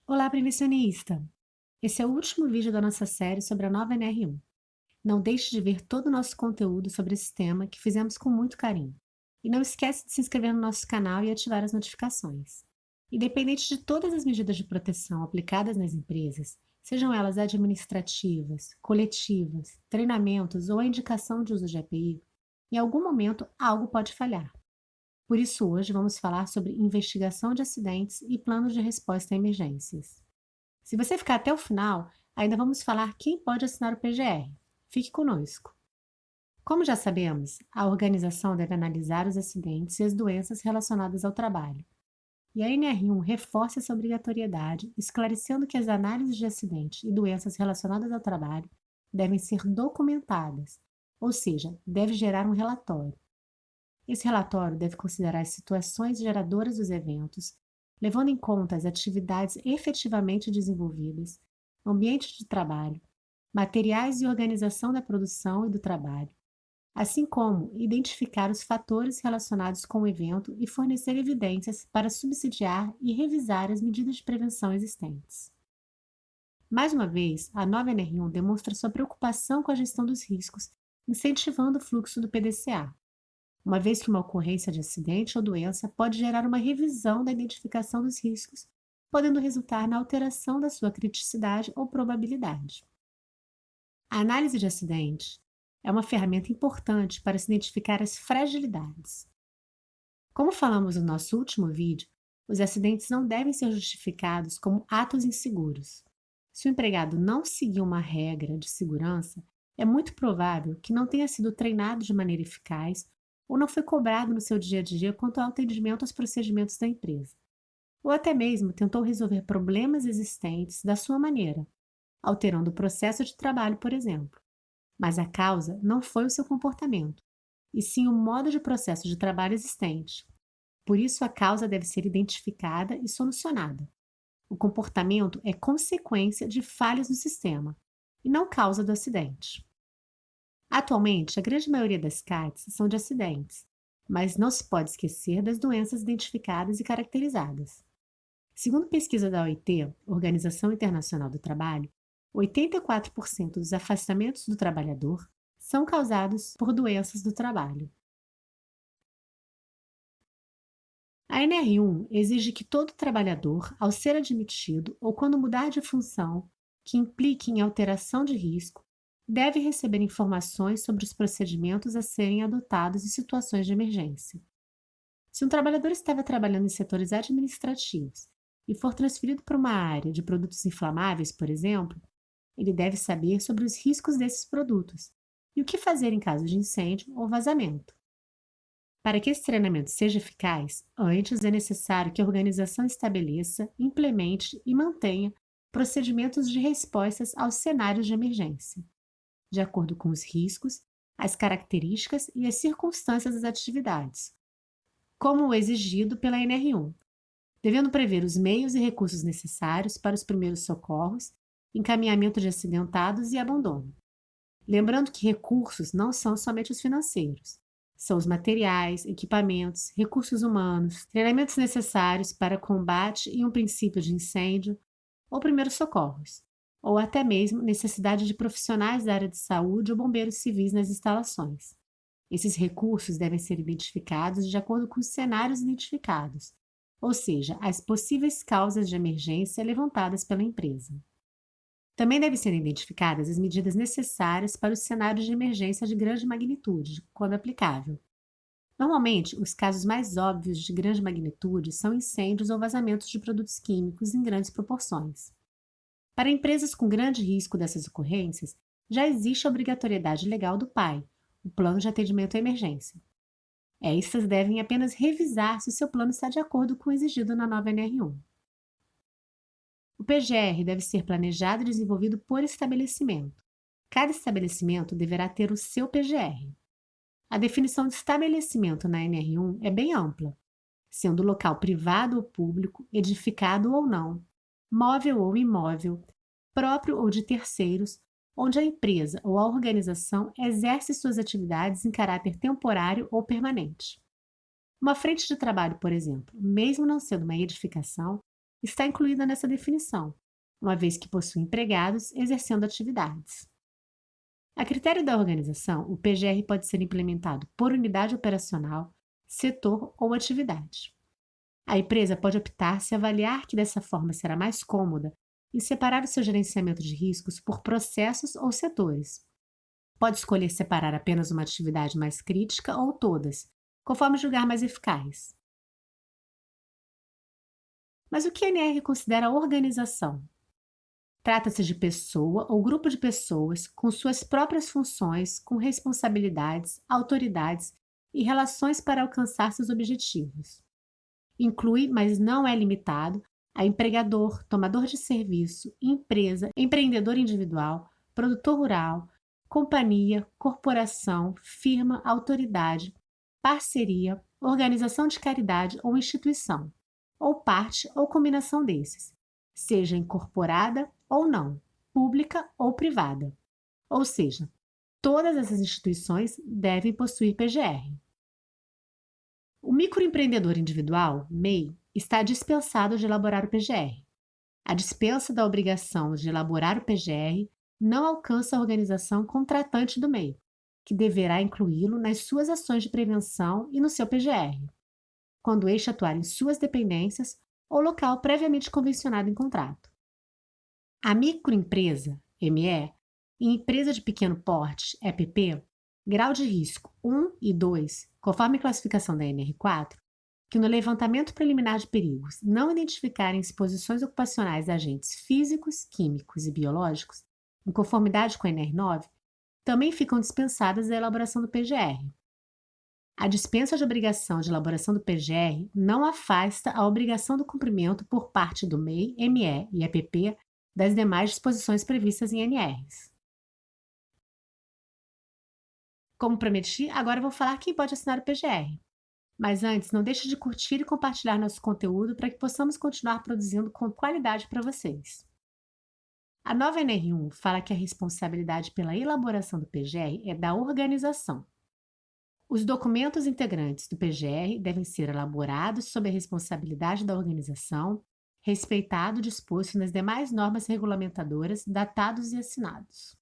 Olá, previsionista! Esse é o último vídeo da nossa série sobre a nova NR1. Não deixe de ver todo o nosso conteúdo sobre esse tema que fizemos com muito carinho. E não esquece de se inscrever no nosso canal e ativar as notificações. Independente de todas as medidas de proteção aplicadas nas empresas, sejam elas administrativas, coletivas, treinamentos ou a indicação de uso de EPI, em algum momento algo pode falhar. Por isso, hoje vamos falar sobre investigação de acidentes e planos de resposta a emergências. Se você ficar até o final, ainda vamos falar quem pode assinar o PGR. Fique conosco. Como já sabemos, a organização deve analisar os acidentes e as doenças relacionadas ao trabalho. E a NR1 reforça essa obrigatoriedade, esclarecendo que as análises de acidentes e doenças relacionadas ao trabalho devem ser documentadas, ou seja, deve gerar um relatório. Esse relatório deve considerar as situações geradoras dos eventos, levando em conta as atividades efetivamente desenvolvidas, ambiente de trabalho, materiais e organização da produção e do trabalho, assim como identificar os fatores relacionados com o evento e fornecer evidências para subsidiar e revisar as medidas de prevenção existentes. Mais uma vez, a nova NR1 demonstra sua preocupação com a gestão dos riscos, incentivando o fluxo do PDCA, uma vez que uma ocorrência de acidente ou doença pode gerar uma revisão da identificação dos riscos, podendo resultar na alteração da sua criticidade ou probabilidade. A análise de acidente é uma ferramenta importante para se identificar as fragilidades. Como falamos no nosso último vídeo, os acidentes não devem ser justificados como atos inseguros. Se o empregado não seguir uma regra de segurança, é muito provável que não tenha sido treinado de maneira eficaz ou não foi cobrado no seu dia a dia quanto ao atendimento aos procedimentos da empresa. Ou até mesmo tentou resolver problemas existentes da sua maneira, alterando o processo de trabalho, por exemplo. Mas a causa não foi o seu comportamento, e sim o modo de processo de trabalho existente. Por isso, a causa deve ser identificada e solucionada. O comportamento é consequência de falhas no sistema, e não causa do acidente. Atualmente, a grande maioria das CATs são de acidentes, mas não se pode esquecer das doenças identificadas e caracterizadas. Segundo pesquisa da OIT, Organização Internacional do Trabalho, 84% dos afastamentos do trabalhador são causados por doenças do trabalho. A NR1 exige que todo trabalhador, ao ser admitido ou quando mudar de função que implique em alteração de risco, deve receber informações sobre os procedimentos a serem adotados em situações de emergência. Se um trabalhador estava trabalhando em setores administrativos e for transferido para uma área de produtos inflamáveis, por exemplo, ele deve saber sobre os riscos desses produtos e o que fazer em caso de incêndio ou vazamento. Para que esse treinamento seja eficaz, antes é necessário que a organização estabeleça, implemente e mantenha procedimentos de respostas aos cenários de emergência, de acordo com os riscos, as características e as circunstâncias das atividades, como o exigido pela NR1, devendo prever os meios e recursos necessários para os primeiros socorros, encaminhamento de acidentados e abandono. Lembrando que recursos não são somente os financeiros, são os materiais, equipamentos, recursos humanos, treinamentos necessários para combate e um princípio de incêndio ou primeiros socorros, ou até mesmo necessidade de profissionais da área de saúde ou bombeiros civis nas instalações. Esses recursos devem ser identificados de acordo com os cenários identificados, ou seja, as possíveis causas de emergência levantadas pela empresa. Também devem ser identificadas as medidas necessárias para os cenários de emergência de grande magnitude, quando aplicável. Normalmente, os casos mais óbvios de grande magnitude são incêndios ou vazamentos de produtos químicos em grandes proporções. Para empresas com grande risco dessas ocorrências, já existe a obrigatoriedade legal do PAI, o Plano de Atendimento à Emergência. Estas devem apenas revisar se o seu plano está de acordo com o exigido na nova NR1. O PGR deve ser planejado e desenvolvido por estabelecimento. Cada estabelecimento deverá ter o seu PGR. A definição de estabelecimento na NR1 é bem ampla, sendo local privado ou público, edificado ou não, móvel ou imóvel, próprio ou de terceiros, onde a empresa ou a organização exerce suas atividades em caráter temporário ou permanente. Uma frente de trabalho, por exemplo, mesmo não sendo uma edificação, está incluída nessa definição, uma vez que possui empregados exercendo atividades. A critério da organização, o PGR pode ser implementado por unidade operacional, setor ou atividade. A empresa pode optar se avaliar que dessa forma será mais cômoda em separar o seu gerenciamento de riscos por processos ou setores. Pode escolher separar apenas uma atividade mais crítica ou todas, conforme julgar mais eficaz. Mas o que a NR considera organização? Trata-se de pessoa ou grupo de pessoas com suas próprias funções, com responsabilidades, autoridades e relações para alcançar seus objetivos. Inclui, mas não é limitado, a empregador, tomador de serviço, empresa, empreendedor individual, produtor rural, companhia, corporação, firma, autoridade, parceria, organização de caridade ou instituição, ou parte ou combinação desses, seja incorporada ou não, pública ou privada. Ou seja, todas essas instituições devem possuir PGR. O microempreendedor individual, MEI, está dispensado de elaborar o PGR. A dispensa da obrigação de elaborar o PGR não alcança a organização contratante do MEI, que deverá incluí-lo nas suas ações de prevenção e no seu PGR, quando este atuar em suas dependências ou local previamente convencionado em contrato. A microempresa, ME, e empresa de pequeno porte, EPP, grau de risco 1 e 2, conforme a classificação da NR4, que no levantamento preliminar de perigos não identificarem exposições ocupacionais a agentes físicos, químicos e biológicos, em conformidade com a NR9, também ficam dispensadas da elaboração do PGR. A dispensa de obrigação de elaboração do PGR não afasta a obrigação do cumprimento por parte do MEI, ME e EPP das demais disposições previstas em NRs. Como prometi, agora vou falar quem pode assinar o PGR. Mas antes, não deixe de curtir e compartilhar nosso conteúdo para que possamos continuar produzindo com qualidade para vocês. A nova NR1 fala que a responsabilidade pela elaboração do PGR é da organização. Os documentos integrantes do PGR devem ser elaborados sob a responsabilidade da organização, respeitado o disposto nas demais normas regulamentadoras, datados e assinados.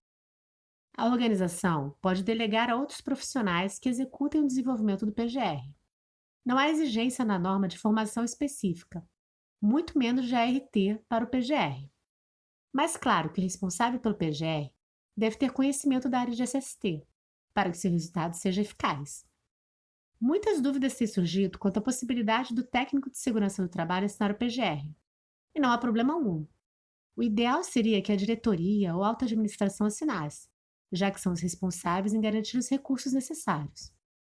A organização pode delegar a outros profissionais que executem o desenvolvimento do PGR. Não há exigência na norma de formação específica, muito menos de ART para o PGR. Mas claro que o responsável pelo PGR deve ter conhecimento da área de SST, para que seu resultado seja eficaz. Muitas dúvidas têm surgido quanto à possibilidade do técnico de segurança do trabalho assinar o PGR. E não há problema algum. O ideal seria que a diretoria ou alta administração assinasse, já que são os responsáveis em garantir os recursos necessários.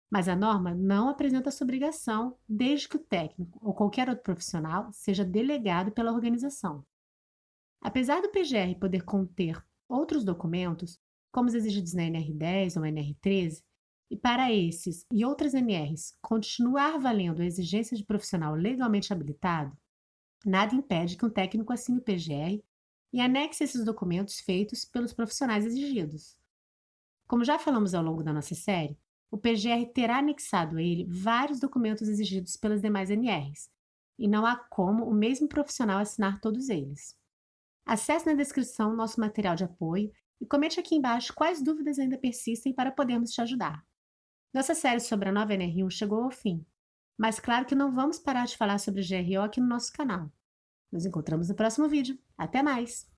Mas a norma não apresenta essa obrigação, desde que o técnico ou qualquer outro profissional seja delegado pela organização. Apesar do PGR poder conter outros documentos, como os exigidos na NR10 ou NR13, e para esses e outras NRs continuar valendo a exigência de profissional legalmente habilitado, nada impede que um técnico assine o PGR e anexe esses documentos feitos pelos profissionais exigidos. Como já falamos ao longo da nossa série, o PGR terá anexado a ele vários documentos exigidos pelas demais NRs, e não há como o mesmo profissional assinar todos eles. Acesse na descrição nosso material de apoio e comente aqui embaixo quais dúvidas ainda persistem para podermos te ajudar. Nossa série sobre a nova NR1 chegou ao fim, mas claro que não vamos parar de falar sobre GRO aqui no nosso canal. Nos encontramos no próximo vídeo. Até mais!